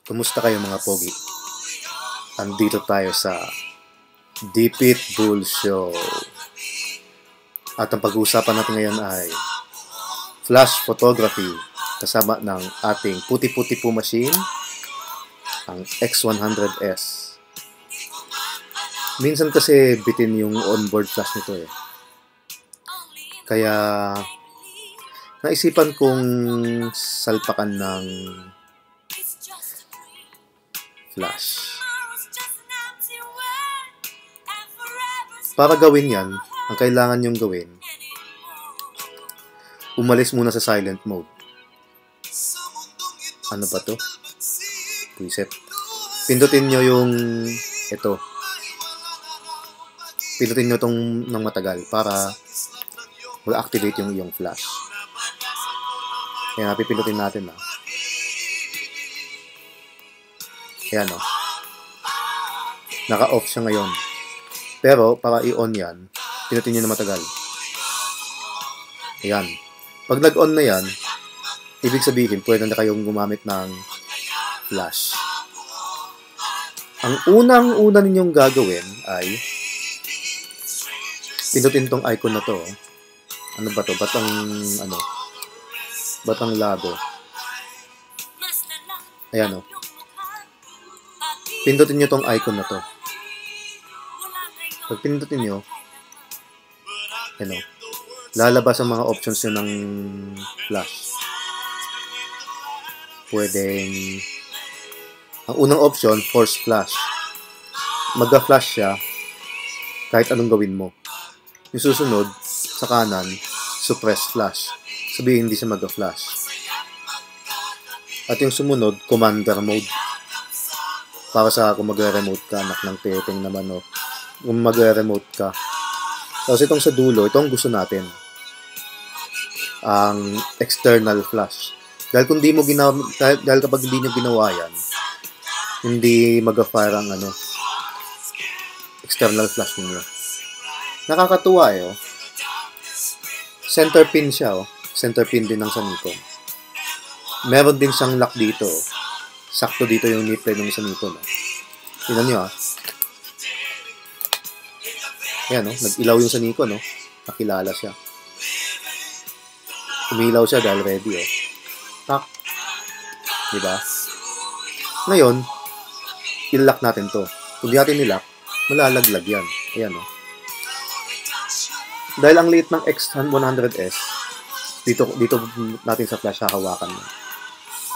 Kumusta kayo mga pogi? Andito tayo sa Dipit Bull Show. At ang pag-uusapan natin ngayon ay flash photography kasama ng ating puti-puti po machine, ang X100S. Minsan kasi bitin yung onboard flash nito eh. Kaya naisipan kong salpakan ng flash. Para gawin yan, ang kailangan nyong gawin, umalis muna sa silent mode. Ano ba to? Preset. Pindutin nyo yung ito. Pindutin nyo itong ng matagal para mag-activate yung iyong flash. Ayan, pipindutin natin na. Ayan o. Naka-off siya ngayon. Pero, para i-on yan, pindutin nyo na matagal. Ayan. Pag nag-on na yan, ibig sabihin, pwede na kayong gumamit ng flash. Ang unang-una ninyong gagawin ay pindutin tong icon na to. Ano ba to? Batang lago. Ayan o. Pindutin nyo tong icon na to. Pag pindutin nyo, ano, lalabas ang mga options nyo ng flash. Pwedeng, ang unang option, force flash. Mag-flash siya kahit anong gawin mo. Yung susunod, sa kanan, suppress flash. Sabihin hindi siya mag-flash. At yung sumunod, commander mode. Para sa kung mag-remote ka, anak ng teteng naman, no? Kung mag-remote ka. Tapos itong sa dulo, itong gusto natin. Ang external flash. Dahil kung di mo dahil kapag hindi nyo ginawa yan, hindi mag-fire ang external flash niyo. Nakakatuwa eh, oh. Center pin siya, oh. Center pin din ng Sanicom. Meron din siyang lock dito, oh. Sakto dito yung nipple ng Sanicom, oh. Tingnan nyo, ah. Ayan, oh. Nag-ilaw yung Sanicom, no? Nakilala siya. Umilaw siya dahil ready, oh. Tak. Diba? Ngayon, i-lock natin to. Kung di natin i-lock, malalaglag yan. Ayan, oh. Dahil ang liit ng X100S, dito natin sa flash hahawakan mo.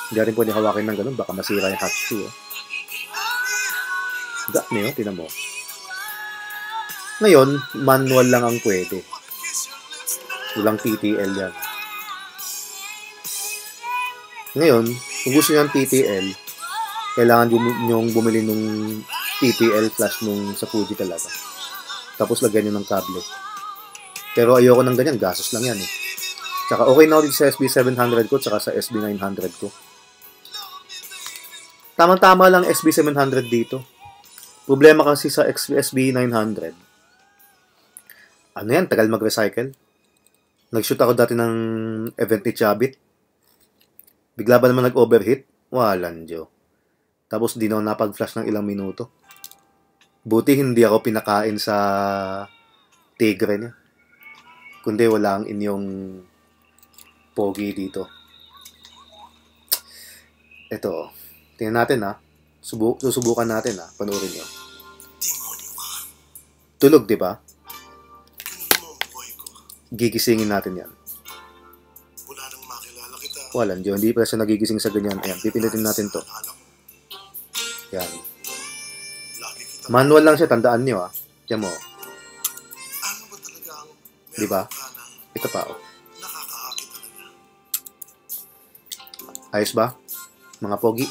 Hindi natin pwede hawakin ng ganun, baka masira yung hot shoe. Oh. Gat na yun, tinan mo. Ngayon, manual lang ang pwede. Walang TTL yan. Ngayon, kung gusto nyo ng TTL, kailangan nyong bumili nung TTL flash nung sa Fuji talaga. Tapos lagyan nyo ng kable. Pero ayoko ng ganyan, gastos lang yan eh. Tsaka okay na ako dito sa SB700 ko, tsaka sa SB900 ko. Tama-tama lang SB700 dito. Problema kasi sa SB900, ano yan, tagal mag-recycle. Nag-shoot ako dati ng event ni Chabit. Bigla ba naman nag-overheat? Walang Diyo. Tapos di na ako napag-flash ng ilang minuto. Buti hindi ako pinakain sa tigre niya. Kundi wala ang inyong pogi dito. Ito. Tingnan natin ha. Susubukan natin ha. Panoorin nyo. Tulog, di ba? Gigisingin natin yan. Walang Diyo. Hindi pa siya nagigising sa ganyan. Ayan. Pipilitin natin to. Yan. Manual lang siya. Tandaan nyo ha. Tiyan mo. Di ba? Ito pa, oh. Ayos ba? Mga pogi.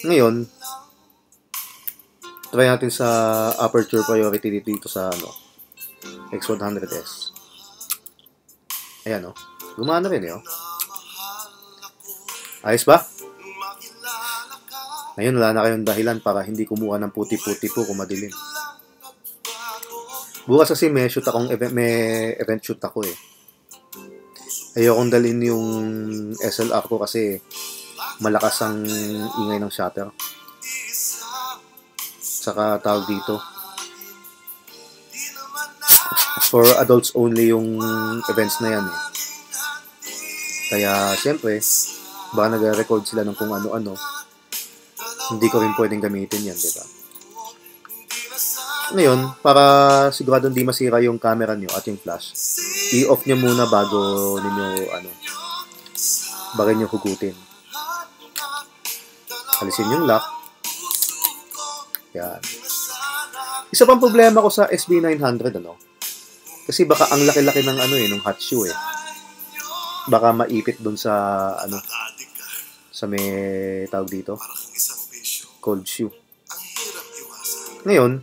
Ngayon, try natin sa aperture priority dito sa X100S. Ayan, oh. Gumana rin, eh, oh. Ayos ba? Ngayon, wala na kayong dahilan para hindi kumuha ng puti-puti po kung madilim. Bukas kasi may event shoot ako eh. Ayokong dalhin yung SLR ko kasi malakas ang ingay ng shutter. Saka tawag dito, for adults only yung events na yan eh. Kaya siyempre, baka nag-record sila ng kung ano-ano, hindi ko rin pwedeng gamitin yan, diba? Ngayon, para sigurado hindi masira yung camera nyo at yung flash, i-off nyo muna bago ninyo nyo hugutin. Alisin yung lock. Yan. Isa pang problema ko sa SB900, kasi baka ang laki-laki ng ng hot shoe eh. Baka maipit dun sa sa may tawag dito, cold shoe. Ngayon,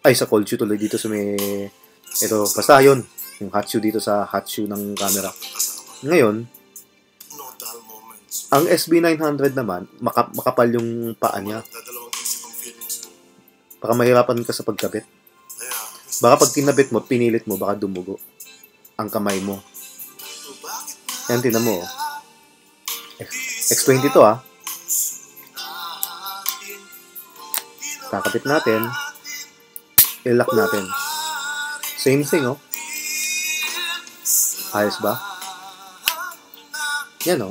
ay sa cold shoe tuloy dito sa may ito, basta yun, yung hot shoe dito sa hot shoe ng camera. Ngayon, ang SB900 naman, makapal yung paa niya. Baka mahirapan ka sa pagkabit. Baka pag kinabit mo, pinilit mo, baka dumugo ang kamay mo. Yan, tinan mo. X20 to kakabit natin. I-lock natin. Same thing, Ayos ba? Yan,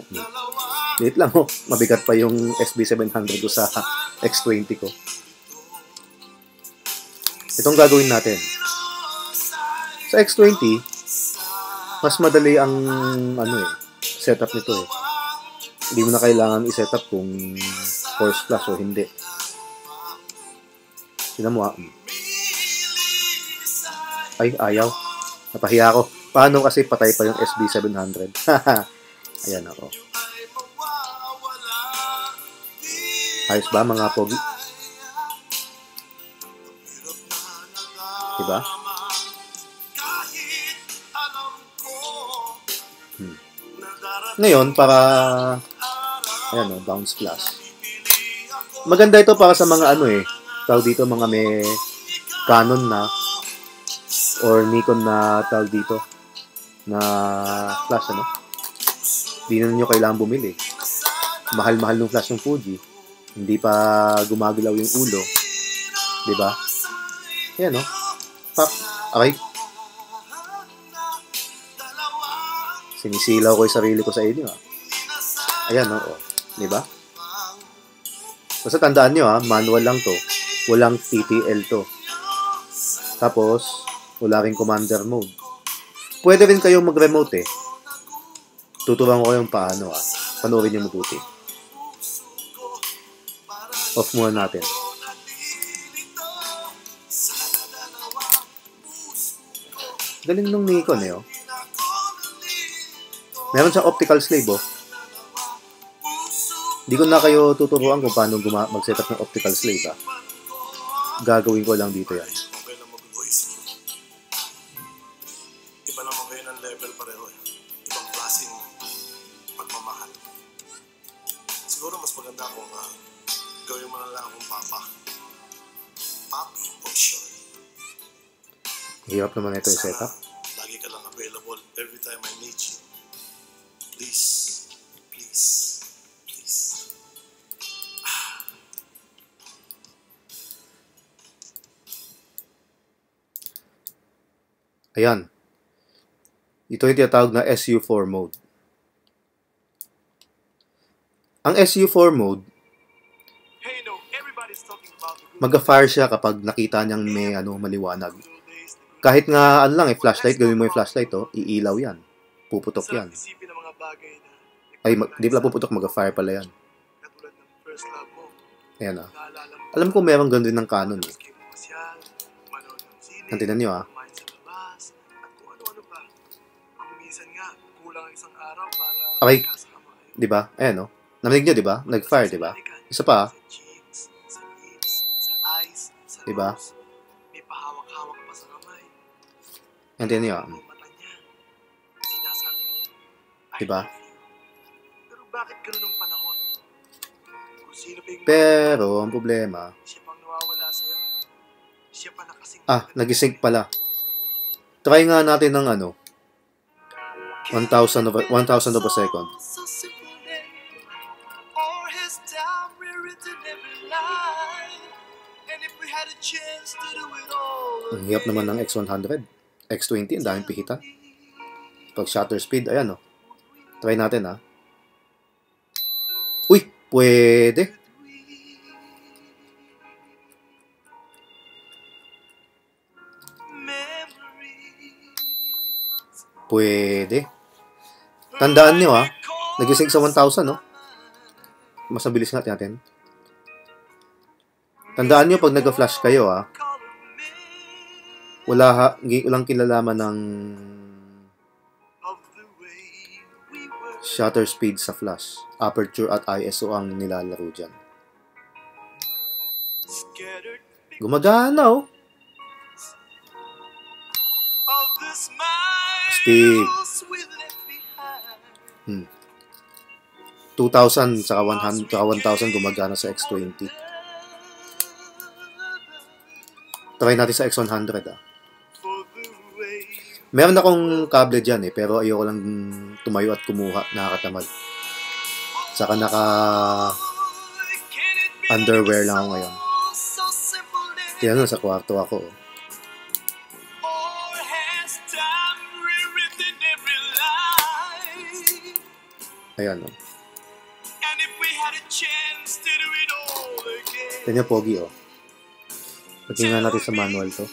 Liit lang, Mabigat pa yung SB700 ko sa X20 ko. Itong gagawin natin. Sa X20, mas madali ang setup nito eh. Hindi mo na kailangan i-setup kung force flash o hindi. Tignan mo Ay, ayaw. Napahiya ako. Paano kasi patay pa yung SB700? Ayan ako. Ayos ba mga pogi? Diba? Ngayon, para bounce flash. Maganda ito para sa mga tawag dito, mga may Canon na or Nikon na tawag dito na flash, Hindi na nyo kailangan bumili. Mahal-mahal ng flash ng Fuji. Hindi pa gumagalaw yung ulo. Diba? Yan, Pak. Okay. Sinisilaw ko yung sarili ko sa inyo, Ayan, Diba? Basta tandaan nyo, manual lang to. Walang TTL to. Tapos, wala rin commander mode. Pwede rin kayong mag-remote Tuturuan ko kayong paano, Panoorin nyo mabuti. Off muna natin. Galing nung Nikon Meron siyang optical slave, Hindi ko na kayo tuturuan kung paano mag-setup ng optical slave, Gagawin ko lang dito yan. Okay lang mag-voice. Iba naman kayo ng level pareho Ibang klaseng pagmamahal. Siguro mas maganda kung gawin mo na lang akong papa. Papi o sure. Hirap naman ito yung setup. Lagi ka lang available every time I need you. Please. Please. Please. Ayan. Ito yung tinatawag na SU4 mode. Ang SU4 mode, mag-fire siya kapag nakita niyang may maliwanag. Kahit nga flashlight, gawin mo yung flashlight, iilaw yan. Puputok yan. Ay, di pala puputok, mag-fire pala yan. Ayan Alam ko meron ganun din ng Canon Nantinan nyo Okay. Diba? Ayan Naminig nyo, diba? Nag-fire, diba? Isa pa Diba? May pahawak-hawak pa sa kamay. Nantinan nyo Diba? Pero bakit ganun ang panahon? Kung sino pa yung Pero, ang problema, siya pang nawawala sa'yo. Siya pa nakasing nag-sync pala. Try nga natin ng 1,000 of a second. Or has time rewritten every line? And if we had a chance to do it all Ang hirap naman ng X100. X20, ang daming pihita. Pag shutter speed, ayan, oh. Try natin, ha. Uy, pwede. Pwede. Tandaan nyo, ha. Nagising sa 1,000, no? Mas mabilis nga natin. Tandaan nyo, pag nag-flash kayo, ha. Walang kilalaman ng shutter speed sa flash. Aperture at ISO ang nilalaro dyan. Gumagana, oh. Speed. 2,000 saka 1,000 gumagana sa X20. Try natin sa X100, ah. Meron akong kable dyan, eh, pero ayoko lang tumayo at kumuha. Nakakatamad. Saka underwear lang ako ngayon. Kaya sa kwarto ako, oh. Ayan, oh. Kanya pogi, oh. Pagtingnan natin sa manual to.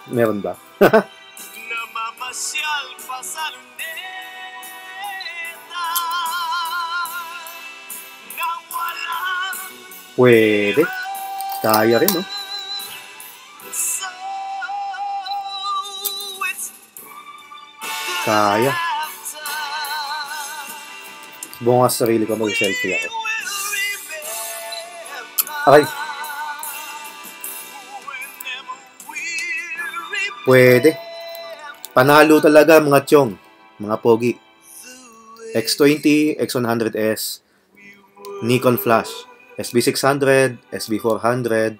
Meron ba? Pwede. Kaya rin, no? Kaya. Buong nga sa sarili ko, mag-selfie ako. Okay. Pwede. Panalo talaga mga tiyong, mga pogi. X20, X100S, Nikon Flash, SB600, SB400,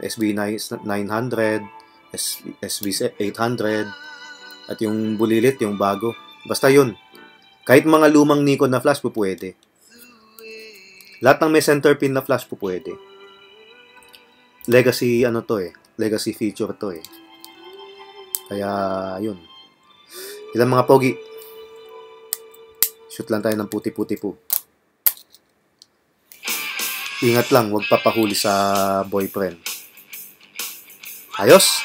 SB900, SB800, at yung bulilit, yung bago. Basta yun. Kahit mga lumang Nikon na flash po pwede. Lahat ng may center pin na flash po pwede. Legacy ano to eh. Legacy feature to eh. Kaya yun. Ilang mga pogi. Shoot lang tayo ng puti-puti po. Ingat lang, huwag papahuli sa boyfriend. Ayos!